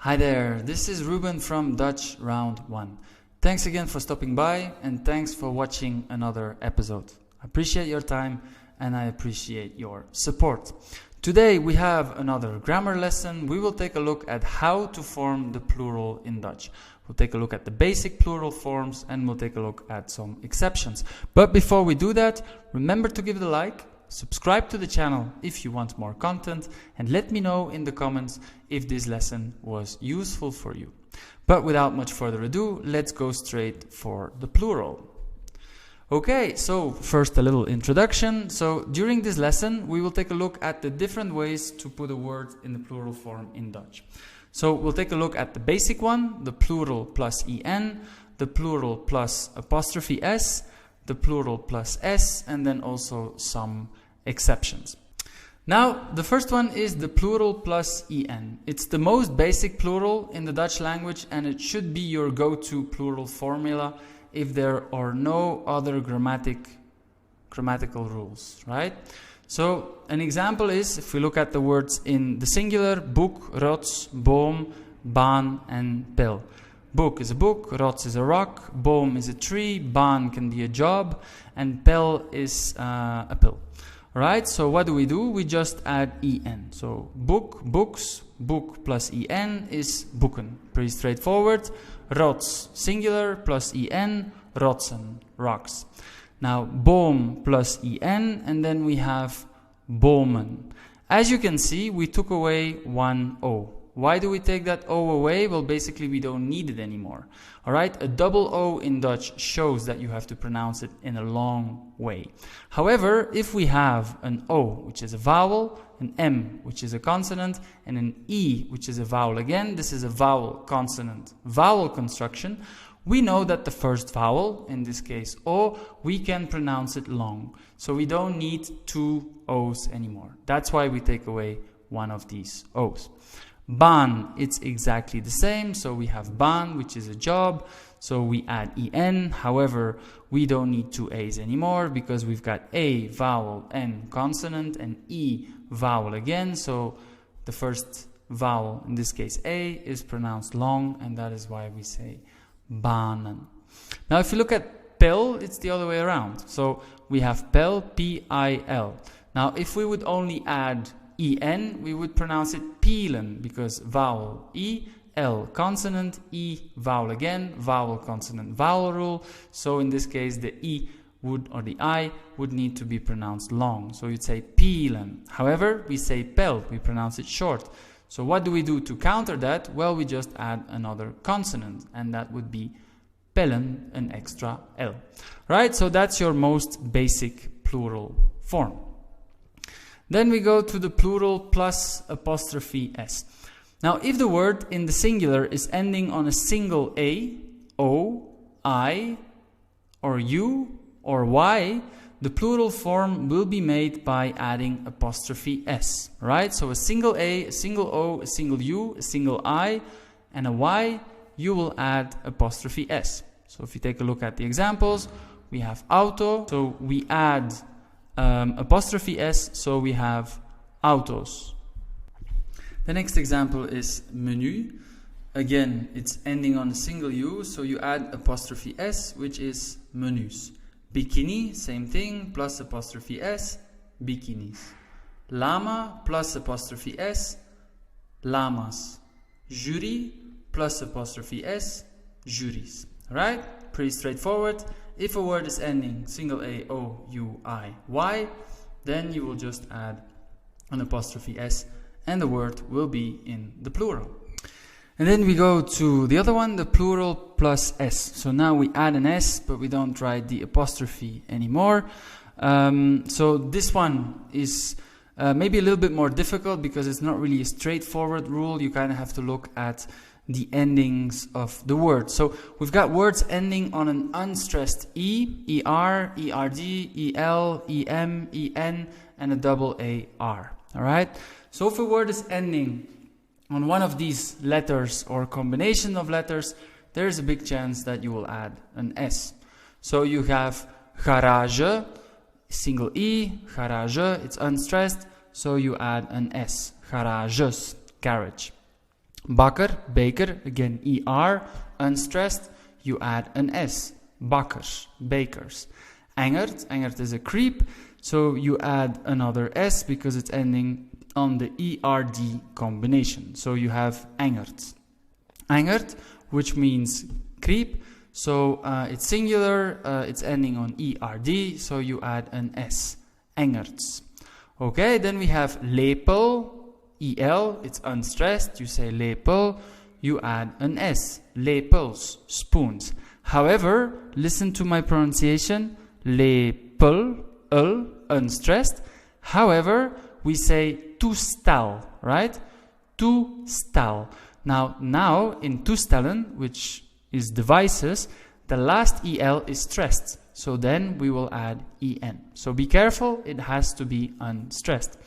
Hi there, this is Ruben from Dutch Round 1. Thanks again for stopping by and thanks for watching another episode. I appreciate your time and I appreciate your support. Today we have another grammar lesson. We will take a look at how to form the plural in Dutch. We'll take a look at the basic plural forms and we'll take a look at some exceptions. But before we do that, remember to give it a like. Subscribe to the channel if you want more content and let me know in the comments if this lesson was useful for you. But without much further ado, let's go straight for the plural. Okay, so first a little introduction. So during this lesson, we will take a look at the different ways to put a word in the plural form in Dutch. So we'll take a look at the basic one, the plural plus en, the plural plus apostrophe s, the plural plus s, and then also some exceptions. Now, the first one is the plural plus en. It's the most basic plural in the Dutch language and it should be your go-to plural formula if there are no other grammatical rules, right? So, an example is, if we look at the words in the singular, boek, rots, boom, baan, and pil. Book is a book, rots is a rock, boom is a tree, baan can be a job, and pil is a pill. Alright, so what do? We just add en. So book, books, book plus en is boeken. Pretty straightforward. Rots, singular, plus en, rotsen, rocks. Now boom plus en, and then we have bomen. As you can see, we took away one O. Why do we take that O away? Well, basically we don't need it anymore. Alright, a double O in Dutch shows that you have to pronounce it in a long way. However, if we have an O, which is a vowel, an M, which is a consonant, and an E, which is a vowel again, this is a vowel, consonant, vowel construction, we know that the first vowel, in this case O, we can pronounce it long. So we don't need two O's anymore. That's why we take away one of these O's. Baan, it's exactly the same. So we have baan, which is a job. So we add en. However, we don't need two A's anymore because we've got A, vowel, N, consonant, and E, vowel again. So the first vowel, in this case A, is pronounced long, and that is why we say baanen. Now, if you look at pil, it's the other way around. So we have pil, P-I-L. Now, if we would only add en, we would pronounce it pielen because vowel E, L consonant, E vowel again, vowel consonant vowel rule. So in this case the E would, or the I would need to be pronounced long. So you'd say pielen. However, we say pel, we pronounce it short. So what do we do to counter that? Well, we just add another consonant and that would be pellen, an extra L. Right? So that's your most basic plural form. Then we go to the plural plus apostrophe s. Now, if the word in the singular is ending on a single A, O, I, or U, or Y, the plural form will be made by adding apostrophe s, right? So a single A, a single O, a single U, a single I, and a Y, you will add apostrophe s. So if you take a look at the examples, we have auto, so we add apostrophe s, so we have autos. The next example is menu. Again, it's ending on a single U, so you add apostrophe s, which is menus. Bikini, same thing, plus apostrophe s, bikinis. Lama plus apostrophe s, lamas. Jury plus apostrophe s, juries. Right? Pretty straightforward. If a word is ending single A, O, U, I, Y, then you will just add an apostrophe S and the word will be in the plural. And then we go to the other one, the plural plus S. So now we add an S, but we don't write the apostrophe anymore. So this one is maybe a little bit more difficult because it's not really a straightforward rule. You kind of have to look at the endings of the word. So we've got words ending on an unstressed E, ER, ERD, EL, EM, EN, and a double AR. Alright? So if a word is ending on one of these letters or combination of letters, there is a big chance that you will add an S. So you have garage, single E, garage, it's unstressed, so you add an S, garages, garage. Bakker, baker, again ER, unstressed, you add an S. Bakkers, bakers. Engert, engert is a creep, so you add another S because it's ending on the ERD combination. So you have engert. Engert, which means creep, so it's singular, it's ending on ERD, so you add an S. Engerts. Okay, then we have lepel, EL, it's unstressed, you say lepel, you add an S. Lepels, spoons. However, listen to my pronunciation, lepel, unstressed. However, we say toestel, right? Toestel. Now in toestellen, which is devices, the last EL is stressed. So then we will add EN. So be careful, it has to be unstressed.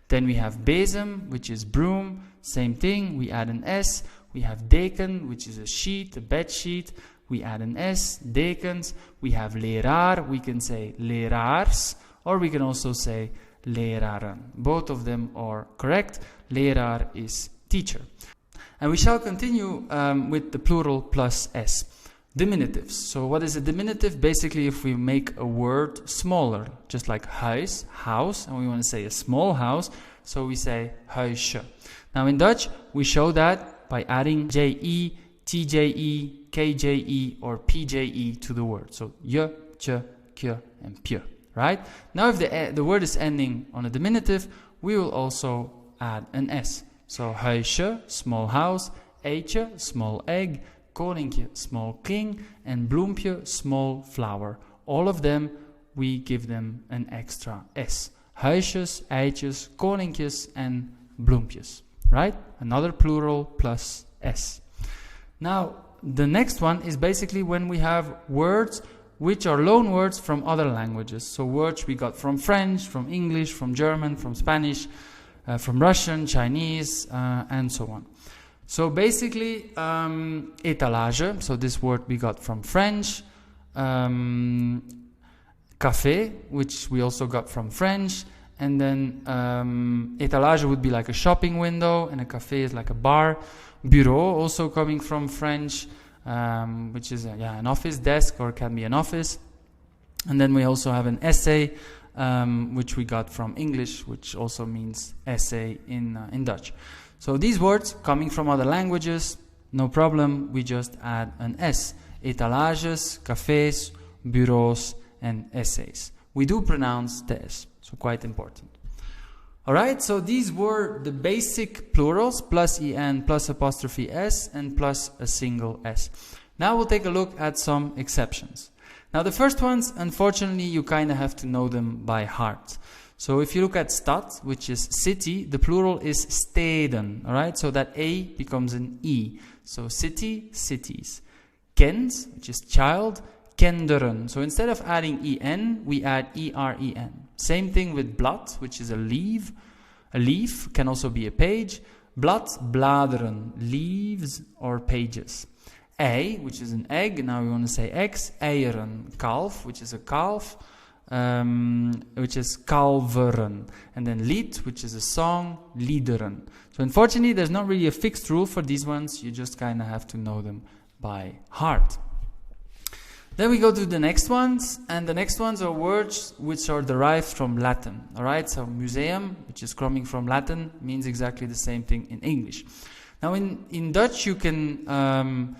Then we have bezem, which is broom, same thing, we add an S. We have deken, which is a sheet, a bed sheet, we add an S, dekens. We have leraar, we can say leraars, or we can also say leraren. Both of them are correct. Leraar is teacher. And we shall continue with the plural plus S. Diminutives. So what is a diminutive? Basically, if we make a word smaller, just like huis, house, and we want to say a small house, so we say huisje. Now in Dutch, we show that by adding JE, TJE, KJE, or PJE to the word. So je, tje, kje, and pje, right? Now if the word is ending on a diminutive, we will also add an S. So huisje, small house, eitje, small egg, koninkje, small king, and bloempje, small flower. All of them, we give them an extra S. Huisjes, eitjes, koninkjes, and bloempjes. Right? Another plural plus S. Now, the next one is basically when we have words which are loan words from other languages. So words we got from French, from English, from German, from Spanish, from Russian, Chinese, and so on. So basically, étalage, so this word we got from French, café, which we also got from French, and then étalage would be like a shopping window, and a café is like a bar. Bureau, also coming from French, which is an office desk, or can be an office. And then we also have an essay, which we got from English, which also means essay in Dutch. So these words coming from other languages, no problem, we just add an S. Étalages, cafés, bureaus, and essays. We do pronounce the S, so quite important. Alright, so these were the basic plurals, plus EN, plus apostrophe S, and plus a single S. Now we'll take a look at some exceptions. Now the first ones, unfortunately, you kind of have to know them by heart. So if you look at stad, which is city, the plural is steden, alright? So that A becomes an E. So city, cities. Kind, which is child, kinderen. So instead of adding EN, we add EREN. Same thing with blad, which is a leaf. A leaf can also be a page. Blad, bladeren, leaves or pages. Ei, which is an egg, now we want to say eggs. Eieren, kalf, which is a calf. Which is kalveren, and then lied, which is a song, liederen. So unfortunately, there's not really a fixed rule for these ones. You just kind of have to know them by heart. Then we go to the next ones, and the next ones are words which are derived from Latin. All right, so museum, which is coming from Latin, means exactly the same thing in English. Now in Dutch, you can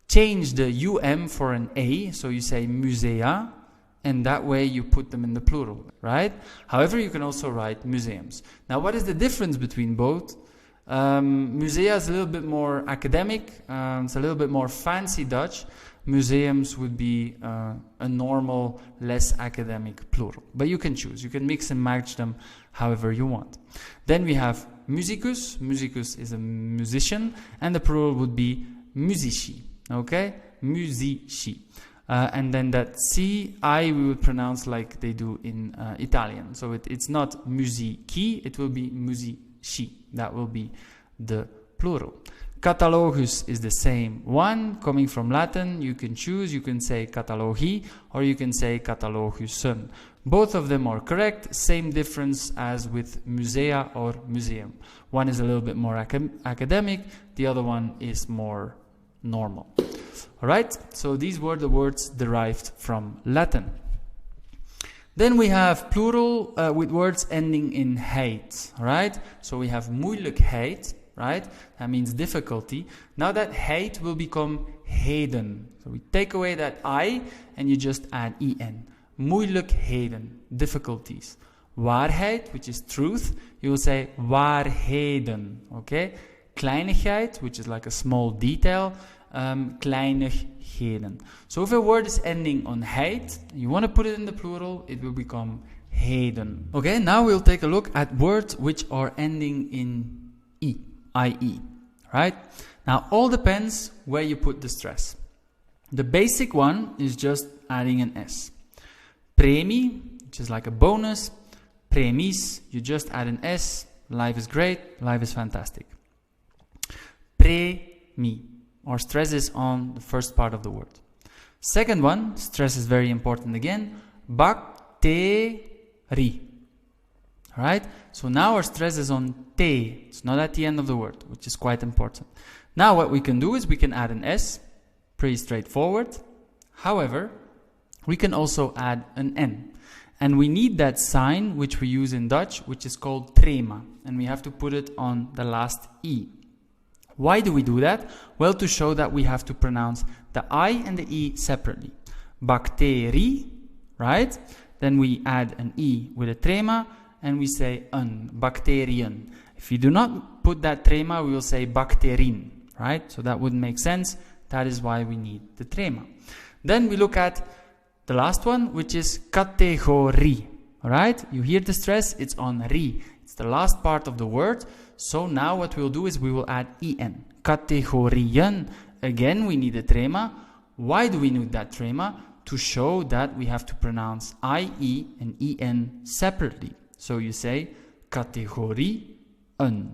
change the UM for an A, so you say musea. And that way you put them in the plural, right? However, you can also write museums. Now, what is the difference between both? Musea is a little bit more academic. It's a little bit more fancy Dutch. Museums would be a normal, less academic plural. But you can choose. You can mix and match them however you want. Then we have musicus. Musicus is a musician. And the plural would be musici. Okay? Musici. And then that I we would pronounce like they do in Italian. So it's not musici, it will be musici. That will be the plural. Catalogus is the same one, coming from Latin. You can choose, you can say catalogi or you can say catalogussen. Both of them are correct, same difference as with musea or museum. One is a little bit more academic, the other one is more normal. Alright, so these were the words derived from Latin. Then we have plural with words ending in heid. Alright, so we have moeilijkheid. Right? That means difficulty. Now that heid will become heden. So we take away that I and you just add en. Moeilijkheden, difficulties. Waarheid, which is truth, you will say waarheden. Okay? Kleinigheid, which is like a small detail. Kleinigheden. So if a word is ending on heid, you want to put it in the plural, it will become heden. Okay, now we'll take a look at words which are ending in ie, right? Now, all depends where you put the stress. The basic one is just adding an S. Premie, which is like a bonus. Premies, you just add an S. Life is great, life is fantastic. Premie, or stress is on the first part of the word. Second one, stress is very important again. Bacterie. Alright, so now our stress is on te. It's not at the end of the word, which is quite important. Now what we can do is we can add an S, pretty straightforward. However, we can also add an N. And we need that sign which we use in Dutch, which is called trema. And we have to put it on the last E. Why do we do that? Well, to show that we have to pronounce the I and the E separately. Bacterie, right? Then we add an E with a trema. And we say bacteriën. If you do not put that trema, we will say bacterien, right? So that wouldn't make sense. That is why we need the trema. Then we look at the last one, which is categorie, all right? You hear the stress, it's on ri. It's the last part of the word. So now what we'll do is we will add en. Categorieën. Again, we need a trema. Why do we need that trema? To show that we have to pronounce IE and en separately. So you say categorieën.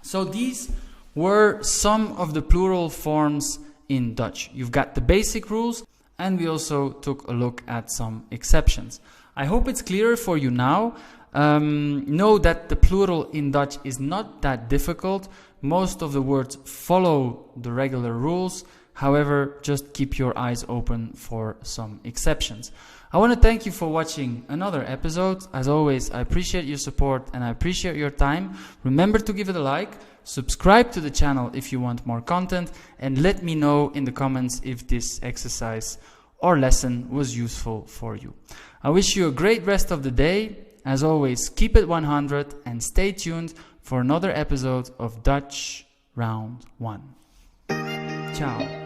So these were some of the plural forms in Dutch. You've got the basic rules, and we also took a look at some exceptions. I hope it's clearer for you now. Know that the plural in Dutch is not that difficult. Most of the words follow the regular rules. However, just keep your eyes open for some exceptions. I want to thank you for watching another episode. As always, I appreciate your support and I appreciate your time. Remember to give it a like, subscribe to the channel if you want more content, and let me know in the comments if this exercise or lesson was useful for you. I wish you a great rest of the day. As always, keep it 100 and stay tuned for another episode of Dutch Round 1. Ciao.